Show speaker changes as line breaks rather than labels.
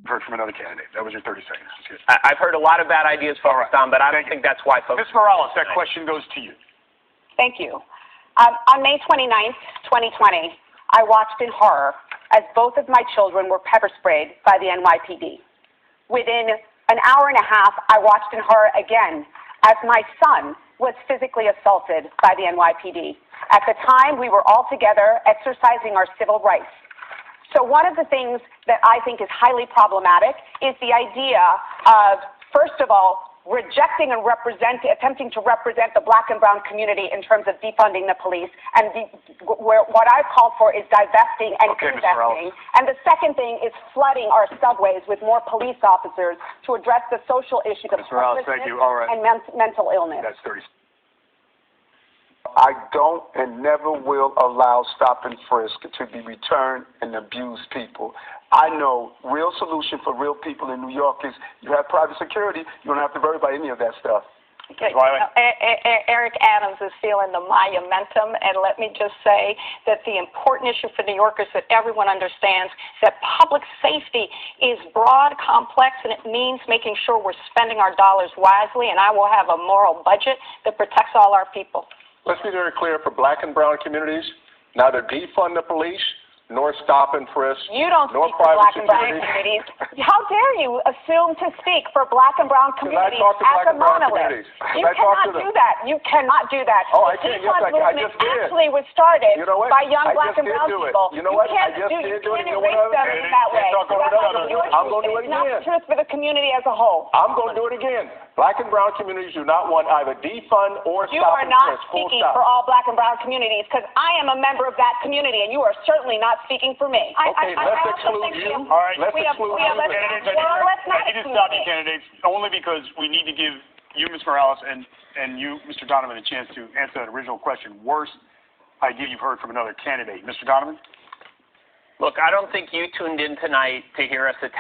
Heard from another candidate. That was your 30 seconds.
I've heard a lot of bad ideas focused on, but I don't think that's why folks.
Ms. Morales, that question goes to you.
Thank you. On May 29th, 2020, I watched in horror as both of my children were pepper sprayed by the NYPD. Within an hour and a half, I watched in horror again as my son was physically assaulted by the NYPD. At the time, we were all together exercising our civil rights. So one of the things that I think is highly problematic is the idea of, first of all, rejecting and attempting to represent the black and brown community in terms of defunding the police, and what I've called for is divesting and investing. And the second thing is flooding our subways with more police officers to address the social issues of homelessness and mental illness.
That's 30 seconds.
I don't and never will allow stop and frisk to be returned and abuse people. I know real solution for real people in New York is you have private security. You don't have to worry about any of that stuff.
Okay. Eric Adams is feeling the monumentum, and let me just say that the important issue for New Yorkers that everyone understands that public safety is broad, complex, and it means making sure we're spending our dollars wisely, and I will have a moral budget that protects all our people.
Let's be very clear for black and brown communities, neither defund the police nor stop and frisk.
You don't
nor
speak for black and brown communities. How dare you assume to speak for black and brown communities as a monolith? You cannot do that. You cannot do that.
Oh, I can. Yes, I just did.
Actually was started by young black and brown people.
You know what?
You can't erase them in that way.
I'm going to do it again.
It's not the truth for the community as a whole.
I'm going to do it again. Black and brown communities do not want either defund or stop and frisk.
You are not speaking for all black and brown communities because I am a member of that community, and you are certainly not speaking for me.
Okay, let's exclude you.
All right,
let's exclude you.
Candidates, I need to stop you, candidates, only because we need to give you, Ms. Morales, and you, Mr. Donovan, a chance to answer that original question. Worst idea you've heard from another candidate. Mr. Donovan?
Look, I don't think you tuned in tonight to hear us attack